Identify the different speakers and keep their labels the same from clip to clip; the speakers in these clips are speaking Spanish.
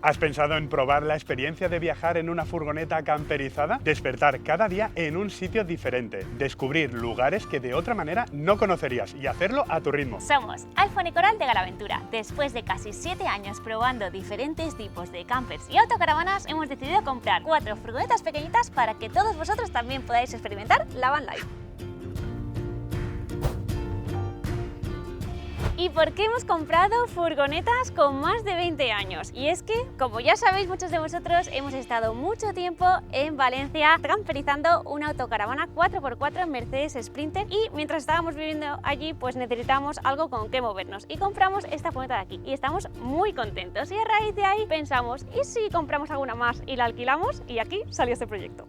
Speaker 1: ¿Has pensado en probar la experiencia de viajar en una furgoneta camperizada? Despertar cada día en un sitio diferente, descubrir lugares que de otra manera no conocerías y hacerlo a tu ritmo.
Speaker 2: Somos Alfon y Coral de Galaventura. Después de casi 7 años probando diferentes tipos de campers y autocaravanas, hemos decidido comprar 4 furgonetas pequeñitas para que todos vosotros también podáis experimentar la van life. ¿Y por qué hemos comprado furgonetas con más de 20 años? Y es que, como ya sabéis muchos de vosotros, hemos estado mucho tiempo en Valencia camperizando una autocaravana 4x4 Mercedes Sprinter y mientras estábamos viviendo allí pues necesitábamos algo con que movernos y compramos esta furgoneta de aquí y estamos muy contentos y a raíz de ahí pensamos ¿y si compramos alguna más y la alquilamos? Y aquí salió este proyecto.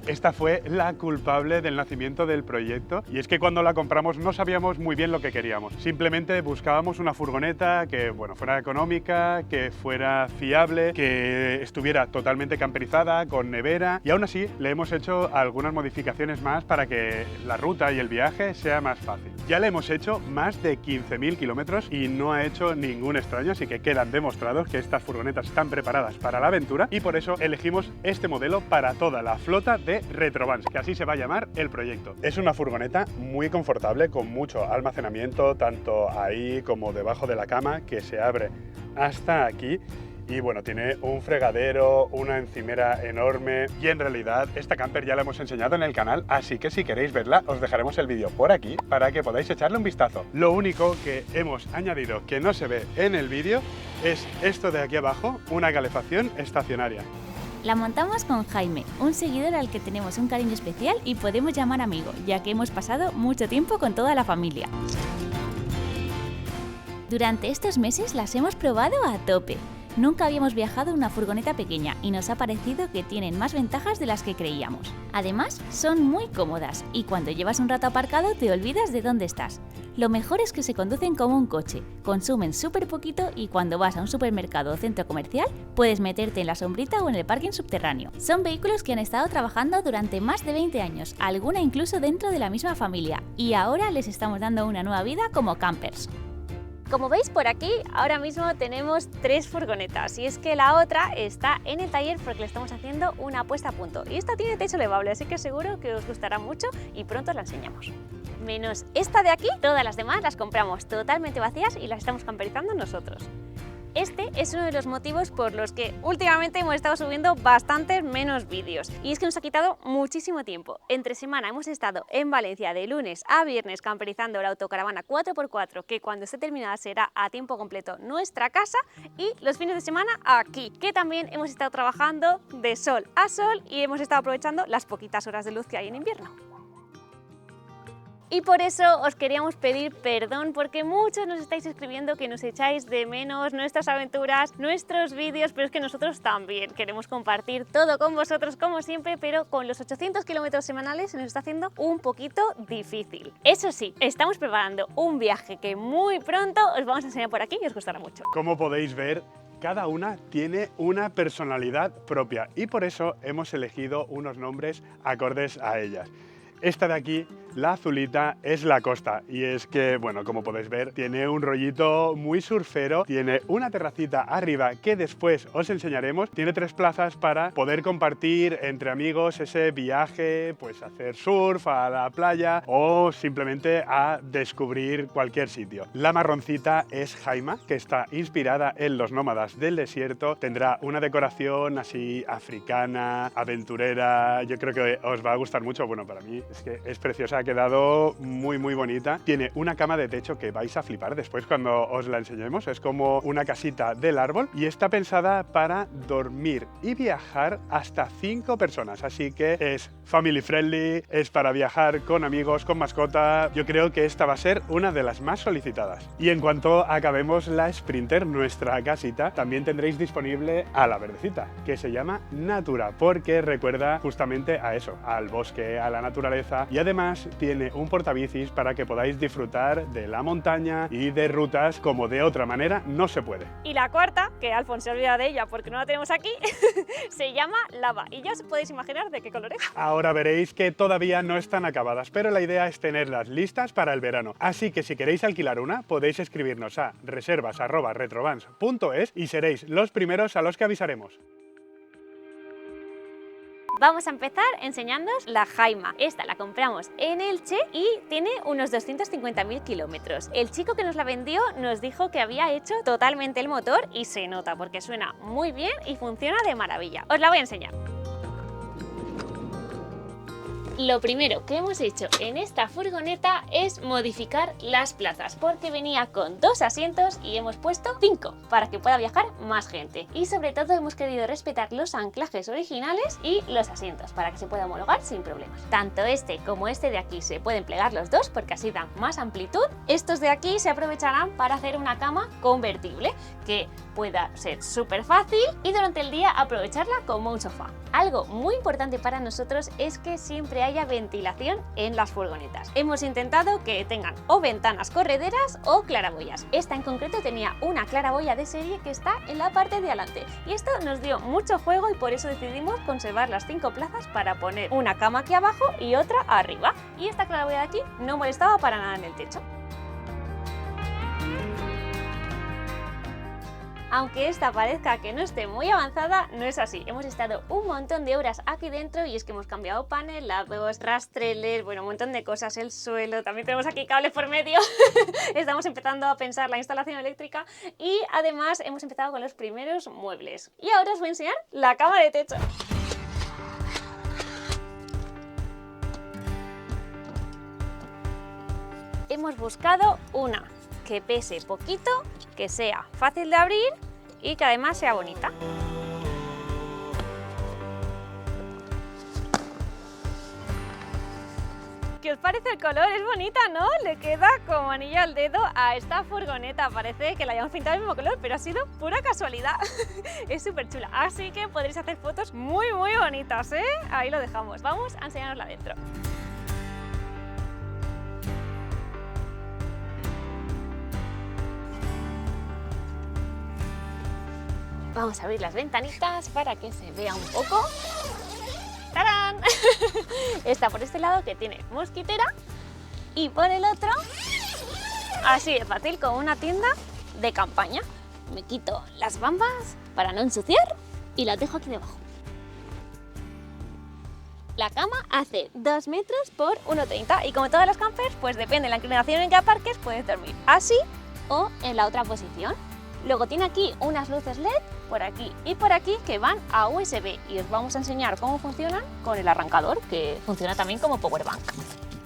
Speaker 1: Esta fue la culpable del nacimiento del proyecto y es que cuando la compramos no sabíamos muy bien lo que queríamos. Simplemente buscábamos una furgoneta que fuera económica, que fuera fiable, que estuviera totalmente camperizada, con nevera y aún así le hemos hecho algunas modificaciones más para que la ruta y el viaje sea más fácil. Ya le hemos hecho más de 15.000 kilómetros y no ha hecho ningún extraño, así que quedan demostrados que estas furgonetas están preparadas para la aventura y por eso elegimos este modelo para toda la flota de Retrovans, que así se va a llamar el proyecto. Es una furgoneta muy confortable con mucho almacenamiento, tanto ahí como debajo de la cama, que se abre hasta aquí. Y bueno, tiene un fregadero, una encimera enorme y en realidad esta camper ya la hemos enseñado en el canal, así que si queréis verla os dejaremos el vídeo por aquí para que podáis echarle un vistazo. Lo único que hemos añadido que no se ve en el vídeo es esto de aquí abajo, una calefacción estacionaria.
Speaker 2: La montamos con Jaime, un seguidor al que tenemos un cariño especial y podemos llamar amigo, ya que hemos pasado mucho tiempo con toda la familia. Durante estos meses las hemos probado a tope. Nunca habíamos viajado en una furgoneta pequeña y nos ha parecido que tienen más ventajas de las que creíamos. Además, son muy cómodas y cuando llevas un rato aparcado te olvidas de dónde estás. Lo mejor es que se conducen como un coche, consumen súper poquito y cuando vas a un supermercado o centro comercial puedes meterte en la sombrita o en el parking subterráneo. Son vehículos que han estado trabajando durante más de 20 años, alguna incluso dentro de la misma familia, y ahora les estamos dando una nueva vida como campers. Como veis por aquí, ahora mismo tenemos 3 furgonetas y es que la otra está en el taller porque le estamos haciendo una puesta a punto. Y esta tiene techo elevable, así que seguro que os gustará mucho y pronto os la enseñamos. Menos esta de aquí, todas las demás las compramos totalmente vacías y las estamos camperizando nosotros. Este es uno de los motivos por los que últimamente hemos estado subiendo bastantes menos vídeos y es que nos ha quitado muchísimo tiempo. Entre semana hemos estado en Valencia de lunes a viernes camperizando la autocaravana 4x4 que cuando esté terminada será a tiempo completo nuestra casa y los fines de semana aquí, que también hemos estado trabajando de sol a sol y hemos estado aprovechando las poquitas horas de luz que hay en invierno. Y por eso os queríamos pedir perdón porque muchos nos estáis escribiendo que nos echáis de menos nuestras aventuras, nuestros vídeos, pero es que nosotros también queremos compartir todo con vosotros como siempre, pero con los 800 kilómetros semanales se nos está haciendo un poquito difícil. Eso sí, estamos preparando un viaje que muy pronto os vamos a enseñar por aquí y os gustará mucho.
Speaker 1: Como podéis ver, cada una tiene una personalidad propia y por eso hemos elegido unos nombres acordes a ellas. Esta de aquí, la azulita, es la Costa y es que, bueno, como podéis ver, tiene un rollito muy surfero, tiene una terracita arriba que después os enseñaremos, tiene 3 plazas para poder compartir entre amigos ese viaje, pues hacer surf a la playa o simplemente a descubrir cualquier sitio. La marroncita es Jaima, que está inspirada en los nómadas del desierto, tendrá una decoración así africana, aventurera, yo creo que os va a gustar mucho, bueno, para mí es que es preciosa, ha quedado muy bonita. Tiene una cama de techo que vais a flipar después cuando os la enseñemos. Es como una casita del árbol y está pensada para dormir y viajar hasta 5 personas. Así que es family friendly, es para viajar con amigos, con mascota. Yo creo que esta va a ser una de las más solicitadas. Y en cuanto acabemos la Sprinter, nuestra casita, también tendréis disponible a la verdecita, que se llama Natura, porque recuerda justamente a eso, al bosque, a la naturaleza y además además tiene un portabicis para que podáis disfrutar de la montaña y de rutas como de otra manera no se puede.
Speaker 3: Y la cuarta, que Alfons se olvida de ella porque no la tenemos aquí, se llama Lava y ya os podéis imaginar de qué color es.
Speaker 1: Ahora veréis que todavía no están acabadas, pero la idea es tenerlas listas para el verano. Así que si queréis alquilar una, podéis escribirnos a reservas@retrovans.es y seréis los primeros a los que avisaremos.
Speaker 3: Vamos a empezar enseñándoos la Jaima. Esta la compramos en Elche y tiene unos 250.000 kilómetros. El chico que nos la vendió nos dijo que había hecho totalmente el motor y se nota porque suena muy bien y funciona de maravilla. Os la voy a enseñar. Lo primero que hemos hecho en esta furgoneta es modificar las plazas porque venía con 2 asientos y hemos puesto 5 para que pueda viajar más gente. Y sobre todo hemos querido respetar los anclajes originales y los asientos para que se pueda homologar sin problemas. Tanto este como este de aquí se pueden plegar los dos porque así dan más amplitud. Estos de aquí se aprovecharán para hacer una cama convertible que pueda ser súper fácil y durante el día aprovecharla como un sofá. Algo muy importante para nosotros es que siempre haya ventilación en las furgonetas. Hemos intentado que tengan o ventanas correderas o claraboyas. Esta en concreto tenía una claraboya de serie que está en la parte de adelante y esto nos dio mucho juego y por eso decidimos conservar las 5 plazas para poner una cama aquí abajo y otra arriba. Y esta claraboya de aquí no molestaba para nada en el techo. Aunque esta parezca que no esté muy avanzada, no es así. Hemos estado un montón de horas aquí dentro y es que hemos cambiado panelados, rastreles, bueno, un montón de cosas, el suelo, también tenemos aquí cables por medio. Estamos empezando a pensar la instalación eléctrica y además hemos empezado con los primeros muebles. Y ahora os voy a enseñar la cama de techo. Hemos buscado una que pese poquito, que sea fácil de abrir y que además sea bonita. ¿Qué os parece el color? Es bonita, ¿no? Le queda como anillo al dedo a esta furgoneta. Parece que la hayamos pintado el mismo color, pero ha sido pura casualidad. Es súper chula, así que podréis hacer fotos muy bonitas, ¿eh? Ahí lo dejamos. Vamos a enseñarosla dentro. Vamos a abrir las ventanitas para que se vea un poco. ¡Tarán! Está por este lado que tiene mosquitera y por el otro, así de fácil, con una tienda de campaña. Me quito las bambas para no ensuciar y las dejo aquí debajo. La cama hace 2 metros por 1,30 y como todas las campers, pues depende de la inclinación en que aparques, puedes dormir así o en la otra posición. Luego tiene aquí unas luces LED por aquí y por aquí que van a USB y os vamos a enseñar cómo funcionan con el arrancador, que funciona también como power bank.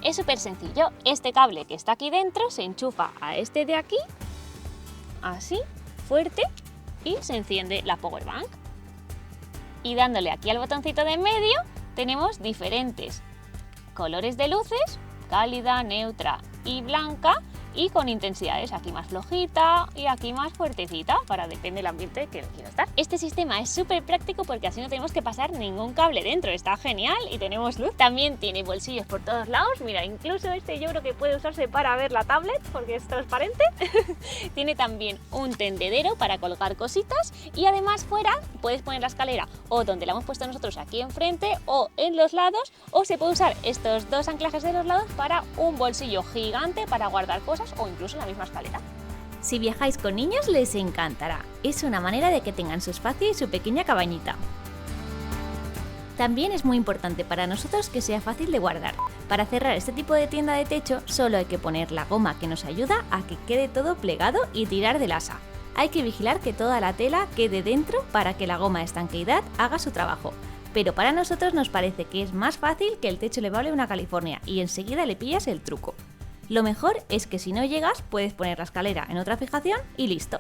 Speaker 3: Es súper sencillo, este cable que está aquí dentro se enchufa a este de aquí, así, fuerte, y se enciende la power bank. Y dándole aquí al botoncito de en medio tenemos diferentes colores de luces, cálida, neutra y blanca, y con intensidades, aquí más flojita y aquí más fuertecita, para depende del ambiente que quiero estar. Este sistema es súper práctico porque así no tenemos que pasar ningún cable dentro, está genial y tenemos luz. También tiene bolsillos por todos lados, mira, incluso este yo creo que puede usarse para ver la tablet porque es transparente. Tiene también un tendedero para colgar cositas y además fuera puedes poner la escalera o donde la hemos puesto nosotros aquí enfrente o en los lados, o se puede usar estos 2 anclajes de los lados para un bolsillo gigante para guardar cosas o incluso en la misma escalera.
Speaker 2: Si viajáis con niños les encantará. Es una manera de que tengan su espacio y su pequeña cabañita. También es muy importante para nosotros que sea fácil de guardar. Para cerrar este tipo de tienda de techo solo hay que poner la goma que nos ayuda a que quede todo plegado y tirar del asa. Hay que vigilar que toda la tela quede dentro para que la goma de estanqueidad haga su trabajo. Pero para nosotros nos parece que es más fácil que el techo elevable de una California y enseguida le pillas el truco. Lo mejor es que si no llegas puedes poner la escalera en otra fijación y listo.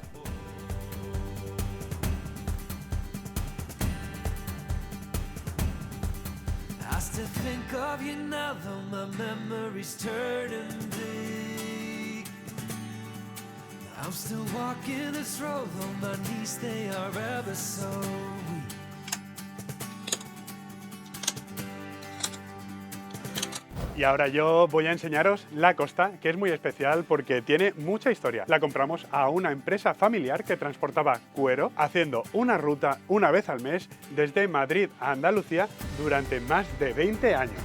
Speaker 1: Y ahora yo voy a enseñaros la Costa, que es muy especial porque tiene mucha historia. La compramos a una empresa familiar que transportaba cuero, haciendo una ruta una vez al mes desde Madrid a Andalucía durante más de 20 años.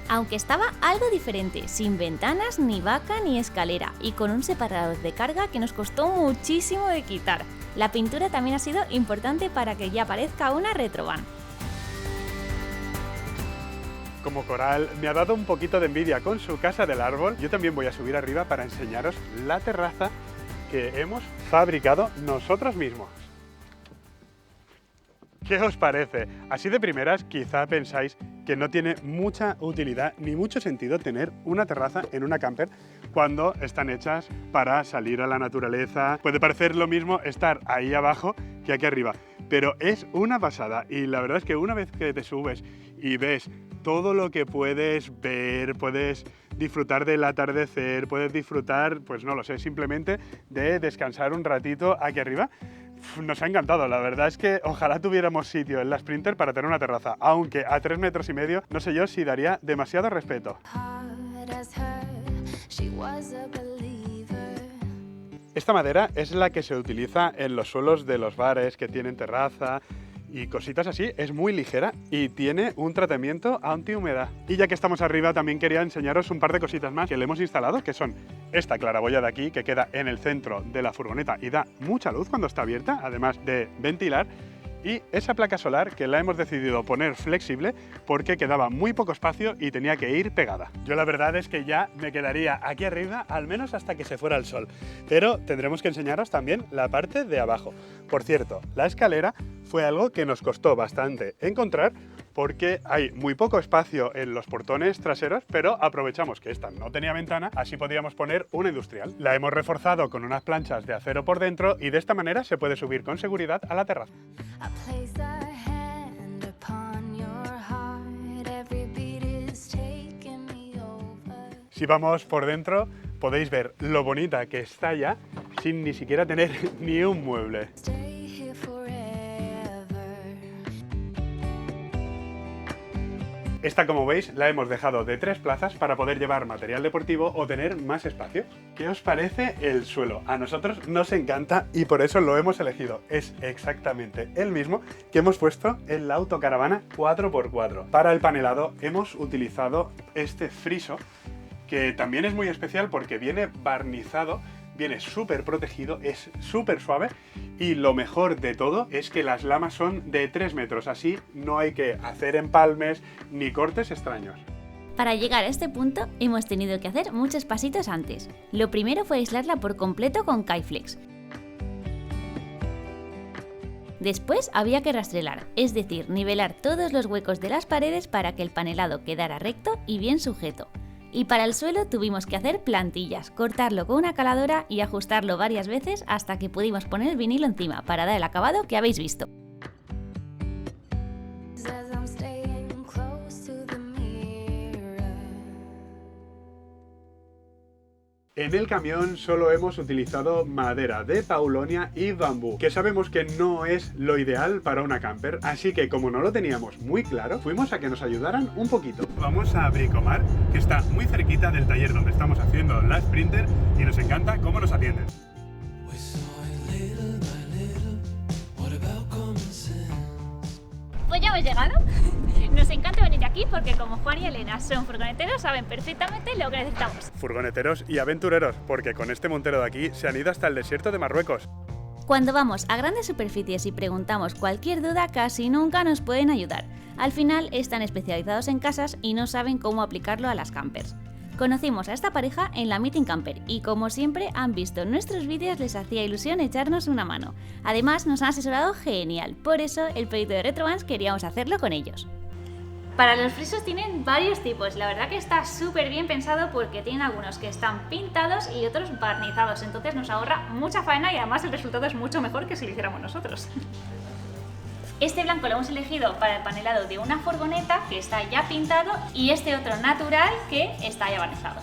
Speaker 2: Aunque estaba algo diferente, sin ventanas, ni vaca, ni escalera, y con un separador de carga que nos costó muchísimo de quitar. La pintura también ha sido importante para que ya parezca una retrovan.
Speaker 1: Como Coral me ha dado un poquito de envidia con su casa del árbol, yo también voy a subir arriba para enseñaros la terraza que hemos fabricado nosotros mismos. ¿Qué os parece? Así de primeras quizá pensáis que no tiene mucha utilidad ni mucho sentido tener una terraza en una camper cuando están hechas para salir a la naturaleza. Puede parecer lo mismo estar ahí abajo que aquí arriba, pero es una pasada y la verdad es que una vez que te subes y ves todo lo que puedes ver, puedes disfrutar del atardecer, puedes disfrutar, pues no lo sé, simplemente de descansar un ratito aquí arriba. Nos ha encantado, la verdad es que ojalá tuviéramos sitio en la Sprinter para tener una terraza, aunque a 3,5 metros no sé yo si daría demasiado respeto. Esta madera es la que se utiliza en los suelos de los bares que tienen terraza y cositas así, es muy ligera y tiene un tratamiento antihumedad. Y ya que estamos arriba también quería enseñaros un par de cositas más que le hemos instalado, que son esta claraboya de aquí que queda en el centro de la furgoneta y da mucha luz cuando está abierta, además de ventilar, y esa placa solar que la hemos decidido poner flexible porque quedaba muy poco espacio y tenía que ir pegada. Yo la verdad es que ya me quedaría aquí arriba al menos hasta que se fuera el sol, pero tendremos que enseñaros también la parte de abajo. Por cierto, la escalera fue algo que nos costó bastante encontrar porque hay muy poco espacio en los portones traseros, pero aprovechamos que esta no tenía ventana, así podíamos poner una industrial. La hemos reforzado con unas planchas de acero por dentro y de esta manera se puede subir con seguridad a la terraza. Si vamos por dentro podéis ver lo bonita que está ya sin ni siquiera tener ni un mueble. Esta, como veis, la hemos dejado de 3 plazas para poder llevar material deportivo o tener más espacio. ¿Qué os parece el suelo? A nosotros nos encanta y por eso lo hemos elegido. Es exactamente el mismo que hemos puesto en la autocaravana 4x4. Para el panelado hemos utilizado este friso, que también es muy especial porque viene barnizado, viene súper protegido, es súper suave y lo mejor de todo es que las lamas son de 3 metros, así no hay que hacer empalmes ni cortes extraños.
Speaker 2: Para llegar a este punto hemos tenido que hacer muchos pasitos antes. Lo primero fue aislarla por completo con K-Flex. Después había que rastrelar, es decir, nivelar todos los huecos de las paredes para que el panelado quedara recto y bien sujeto. Y para el suelo tuvimos que hacer plantillas, cortarlo con una caladora y ajustarlo varias veces hasta que pudimos poner el vinilo encima para dar el acabado que habéis visto.
Speaker 1: En el camión solo hemos utilizado madera de paulonia y bambú, que sabemos que no es lo ideal para una camper, así que como no lo teníamos muy claro, fuimos a que nos ayudaran un poquito. Vamos a Bricomar, que está muy cerquita del taller donde estamos haciendo la Sprinter y nos encanta cómo nos atienden.
Speaker 3: Pues ya hemos llegado. Nos encanta venir aquí porque como Juan y Elena son furgoneteros, saben perfectamente lo que necesitamos.
Speaker 1: Furgoneteros y aventureros, porque con este montero de aquí se han ido hasta el desierto de Marruecos.
Speaker 2: Cuando vamos a grandes superficies y preguntamos cualquier duda, casi nunca nos pueden ayudar. Al final están especializados en casas y no saben cómo aplicarlo a las campers. Conocimos a esta pareja en la Meeting Camper y como siempre han visto nuestros vídeos, les hacía ilusión echarnos una mano. Además nos han asesorado genial, por eso el proyecto de Retrovans queríamos hacerlo con ellos. Para los frisos tienen varios tipos, la verdad que está súper bien pensado porque tienen algunos que están pintados y otros barnizados, entonces nos ahorra mucha faena y además el resultado es mucho mejor que si lo hiciéramos nosotros. Este blanco lo hemos elegido para el panelado de una furgoneta que está ya pintado y este otro natural que está ya barnizado.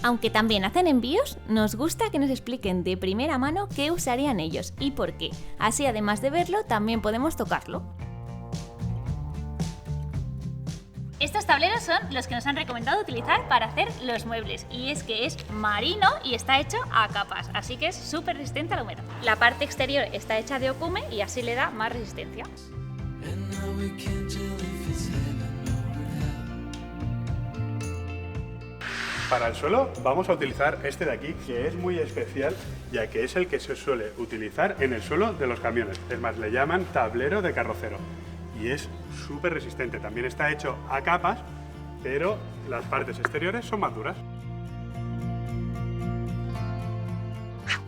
Speaker 2: Aunque también hacen envíos, nos gusta que nos expliquen de primera mano qué usarían ellos y por qué. Así, además de verlo, también podemos tocarlo. Estos tableros son los que nos han recomendado utilizar para hacer los muebles, y es que es marino y está hecho a capas, así que es súper resistente a la humedad. La parte exterior está hecha de ocume y así le da más resistencia.
Speaker 1: Para el suelo vamos a utilizar este de aquí, que es muy especial, ya que es el que se suele utilizar en el suelo de los camiones. Es más, le llaman tablero de carrocero y es súper resistente. También está hecho a capas, pero las partes exteriores son más duras.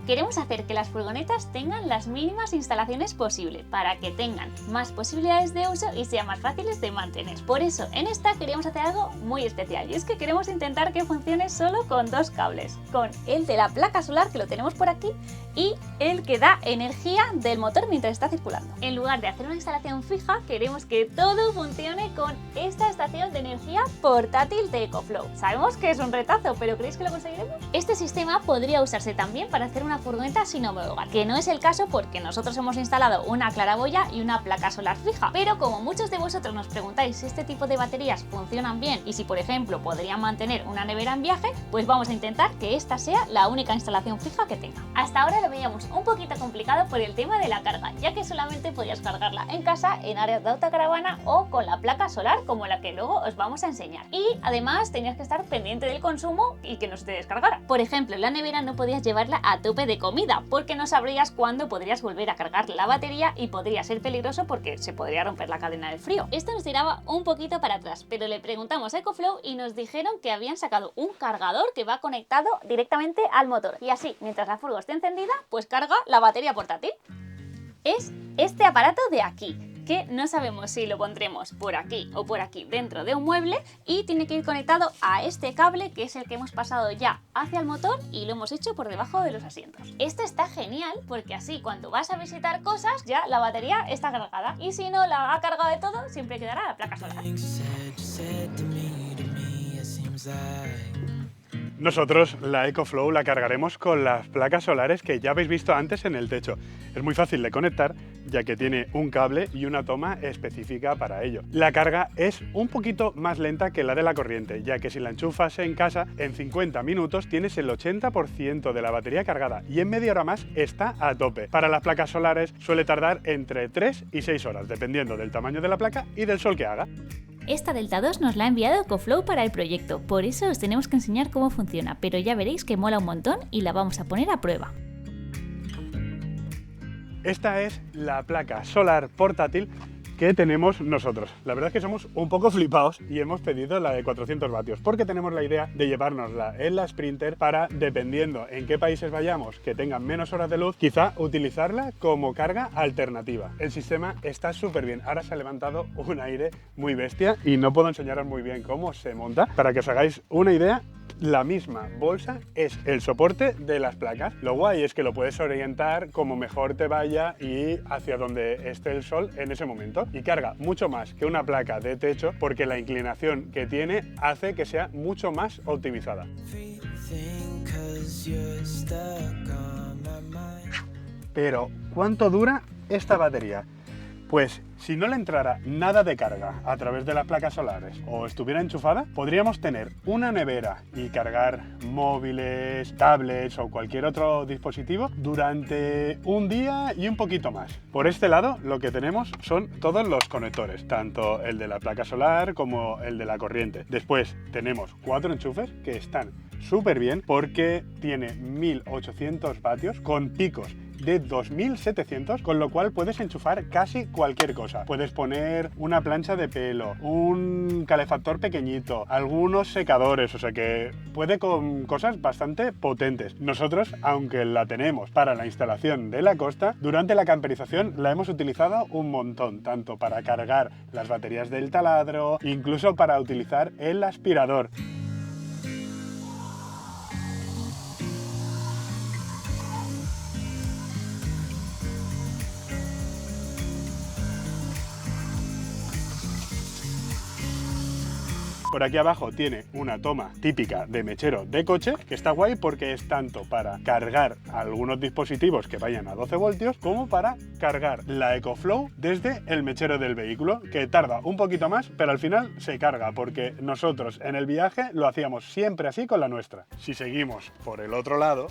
Speaker 2: Queremos hacer que las furgonetas tengan las mínimas instalaciones posible para que tengan más posibilidades de uso y sean más fáciles de mantener. Por eso en esta queremos hacer algo muy especial, y es que queremos intentar que funcione solo con dos cables, con el de la placa solar, que lo tenemos por aquí, y el que da energía del motor mientras está circulando. En lugar de hacer una instalación fija, queremos que todo funcione con esta estación de energía portátil de EcoFlow. Sabemos que es un retazo, pero ¿creéis que lo conseguiremos? Este sistema podría usarse también para hacer una furgoneta sin homologar, que no es el caso porque nosotros hemos instalado una claraboya y una placa solar fija, pero como muchos de vosotros nos preguntáis si este tipo de baterías funcionan bien y si por ejemplo podrían mantener una nevera en viaje, pues vamos a intentar que esta sea la única instalación fija que tenga. Hasta ahora lo veíamos un poquito complicado por el tema de la carga, ya que solamente podías cargarla en casa, en áreas de autocaravana o con la placa solar como la que luego os vamos a enseñar, y además tenías que estar pendiente del consumo y que no se te descargara. Por ejemplo, la nevera no podías llevarla a tope de comida porque no sabrías cuándo podrías volver a cargar la batería y podría ser peligroso porque se podría romper la cadena del frío. Esto nos tiraba un poquito para atrás, pero le preguntamos a EcoFlow y nos dijeron que habían sacado un cargador que va conectado directamente al motor, y así mientras la furgo esté encendida pues carga la batería portátil. Es este aparato de aquí, que no sabemos si lo pondremos por aquí o por aquí dentro de un mueble, y tiene que ir conectado a este cable que es el que hemos pasado ya hacia el motor y lo hemos hecho por debajo de los asientos. Esto está genial porque así cuando vas a visitar cosas ya la batería está cargada, y si no la ha cargado de todo siempre quedará la placa solar.
Speaker 1: Nosotros la EcoFlow la cargaremos con las placas solares que ya habéis visto antes en el techo. Es muy fácil de conectar, ya que tiene un cable y una toma específica para ello. La carga es un poquito más lenta que la de la corriente, ya que si la enchufas en casa, en 50 minutos tienes el 80% de la batería cargada y en media hora más está a tope. Para las placas solares suele tardar entre 3 y 6 horas, dependiendo del tamaño de la placa y del sol que haga.
Speaker 2: Esta Delta 2 nos la ha enviado EcoFlow para el proyecto, por eso os tenemos que enseñar cómo funciona, pero ya veréis que mola un montón y la vamos a poner a prueba.
Speaker 1: Esta es la placa solar portátil que tenemos nosotros. La verdad es que somos un poco flipados y hemos pedido la de 400 vatios porque tenemos la idea de llevárnosla en la Sprinter para, dependiendo en qué países vayamos que tengan menos horas de luz, quizá utilizarla como carga alternativa. El sistema está súper bien. Ahora se ha levantado un aire muy bestia y no puedo enseñaros muy bien cómo se monta. Para que os hagáis una idea, la misma bolsa es el soporte de las placas. Lo guay es que lo puedes orientar como mejor te vaya y hacia donde esté el sol en ese momento, y carga mucho más que una placa de techo porque la inclinación que tiene hace que sea mucho más optimizada. Pero, ¿cuánto dura esta batería? Pues si no le entrara nada de carga a través de las placas solares o estuviera enchufada, podríamos tener una nevera y cargar móviles, tablets o cualquier otro dispositivo durante un día y un poquito más. Por este lado lo que tenemos son todos los conectores, tanto el de la placa solar como el de la corriente. Después tenemos 4 enchufes que están súper bien porque tiene 1800 vatios con picos de 2700, con lo cual puedes enchufar casi cualquier cosa. Puedes poner una plancha de pelo, un calefactor pequeñito, algunos secadores, o sea que puede con cosas bastante potentes. Nosotros, aunque la tenemos para la instalación de la costa, durante la camperización la hemos utilizado un montón, tanto para cargar las baterías del taladro, incluso para utilizar el aspirador. Por aquí abajo tiene una toma típica de mechero de coche, que está guay porque es tanto para cargar algunos dispositivos que vayan a 12 voltios como para cargar la EcoFlow desde el mechero del vehículo, que tarda un poquito más, pero al final se carga porque nosotros en el viaje lo hacíamos siempre así con la nuestra. Si seguimos por el otro lado,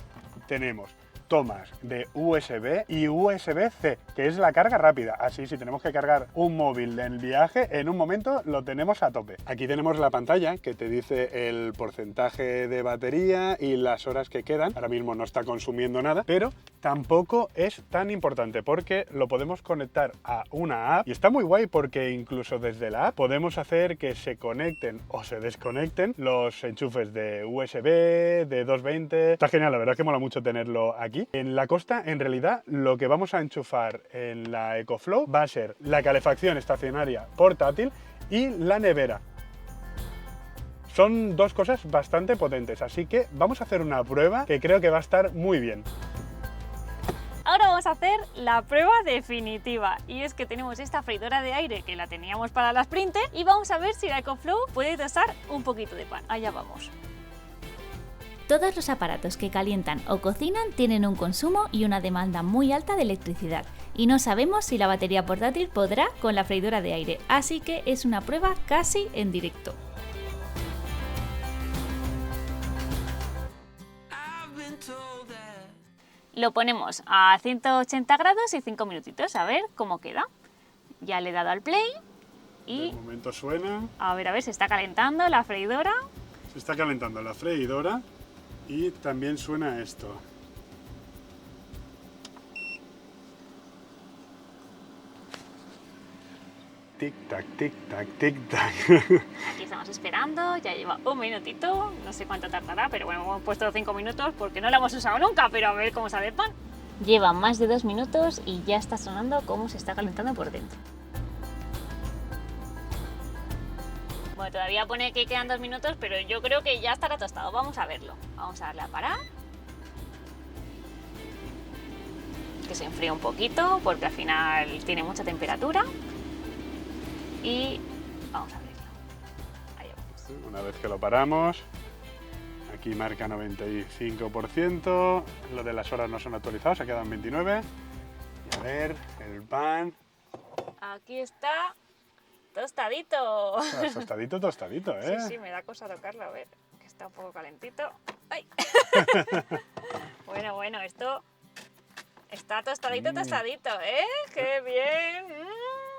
Speaker 1: tenemos tomas de USB y USB-C, que es la carga rápida. Así, si tenemos que cargar un móvil en el viaje, en un momento lo tenemos a tope. Aquí tenemos la pantalla que te dice el porcentaje de batería y las horas que quedan. Ahora mismo no está consumiendo nada, pero tampoco es tan importante porque lo podemos conectar a una app y está muy guay porque incluso desde la app podemos hacer que se conecten o se desconecten los enchufes de USB, de 220. Está genial, la verdad es que mola mucho tenerlo aquí. En la Costa, en realidad, lo que vamos a enchufar en la EcoFlow va a ser la calefacción estacionaria portátil y la nevera. Son dos cosas bastante potentes, así que vamos a hacer una prueba que creo que va a estar muy bien.
Speaker 3: Ahora vamos a hacer la prueba definitiva, y es que tenemos esta freidora de aire que la teníamos para las Sprinter y vamos a ver si la EcoFlow puede tostar un poquito de pan. Allá vamos.
Speaker 2: Todos los aparatos que calientan o cocinan tienen un consumo y una demanda muy alta de electricidad, y no sabemos si la batería portátil podrá con la freidora de aire, así que es una prueba casi en directo.
Speaker 3: Lo ponemos a 180 grados y 5 minutitos, a ver cómo queda. Ya le he dado al play y
Speaker 1: De momento suena,
Speaker 3: a ver, se está calentando la freidora.
Speaker 1: se está calentando la freidora y también suena esto. Tic-tac, tic-tac, tic-tac.
Speaker 3: Aquí estamos esperando, ya lleva un minutito, no sé cuánto tardará, pero bueno, hemos puesto 5 minutos porque no la hemos usado nunca, pero a ver cómo sale el pan. Lleva más de 2 minutos y ya está sonando cómo se está calentando por dentro. Bueno, todavía pone que quedan 2 minutos, pero yo creo que ya estará tostado. Vamos a verlo. Vamos a darle a parar. Que se enfríe un poquito, porque al final tiene mucha temperatura. Y vamos a verlo. Ahí vamos.
Speaker 1: Una vez que lo paramos, aquí marca 95%, lo de las horas no son actualizados, se quedan 29. Y a ver, el pan,
Speaker 3: Aquí está tostadito.
Speaker 1: tostadito, tostadito, ¿eh?
Speaker 3: Sí, me da cosa tocarlo, a ver, que está un poco calentito. ¡Ay! Bueno, esto está tostadito, ¿eh? ¡Qué bien!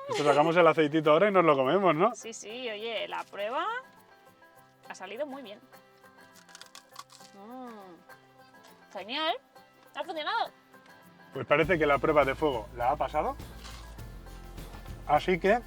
Speaker 1: Esto sacamos el aceitito ahora y nos lo comemos, ¿no?
Speaker 3: Sí, oye, la prueba ha salido muy bien. Genial, ha funcionado.
Speaker 1: Pues parece que la prueba de fuego la ha pasado. Así que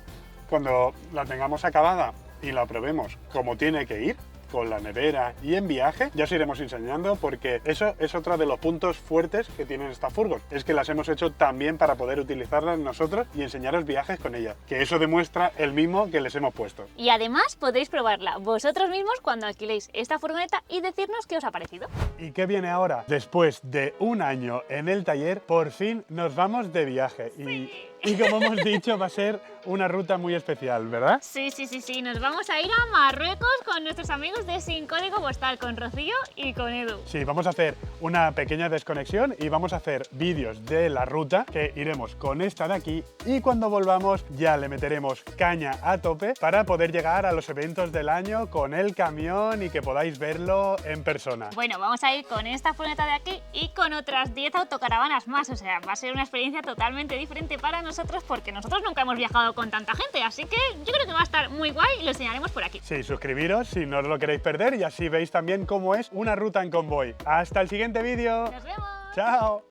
Speaker 1: cuando la tengamos acabada y la probemos como tiene que ir, con la nevera y en viaje, ya os iremos enseñando porque eso es otro de los puntos fuertes que tienen estas furgos. Es que las hemos hecho también para poder utilizarlas nosotros y enseñaros viajes con ellas. Que eso demuestra el mimo que les hemos puesto.
Speaker 3: Y además podéis probarla vosotros mismos cuando alquiléis esta furgoneta y decirnos qué os ha parecido.
Speaker 1: ¿Y qué viene ahora? Después de un año en el taller, por fin nos vamos de viaje. Y como hemos dicho, va a ser una ruta muy especial, ¿verdad?
Speaker 3: Sí, nos vamos a ir a Marruecos con nuestros amigos de Sin Código Postal, con Rocío y con Edu.
Speaker 1: Sí, vamos a hacer una pequeña desconexión y vamos a hacer vídeos de la ruta que iremos con esta de aquí, y cuando volvamos ya le meteremos caña a tope para poder llegar a los eventos del año con el camión y que podáis verlo en persona.
Speaker 3: Bueno, vamos a ir con esta furgoneta de aquí y con otras 10 autocaravanas más, o sea, va a ser una experiencia totalmente diferente para nosotros porque nosotros nunca hemos viajado con tanta gente, así que yo creo que va a estar muy guay y lo enseñaremos por aquí.
Speaker 1: Sí, suscribiros si no os lo queréis perder y así veis también cómo es una ruta en convoy. ¡Hasta el siguiente vídeo!
Speaker 3: ¡Nos vemos!
Speaker 1: ¡Chao!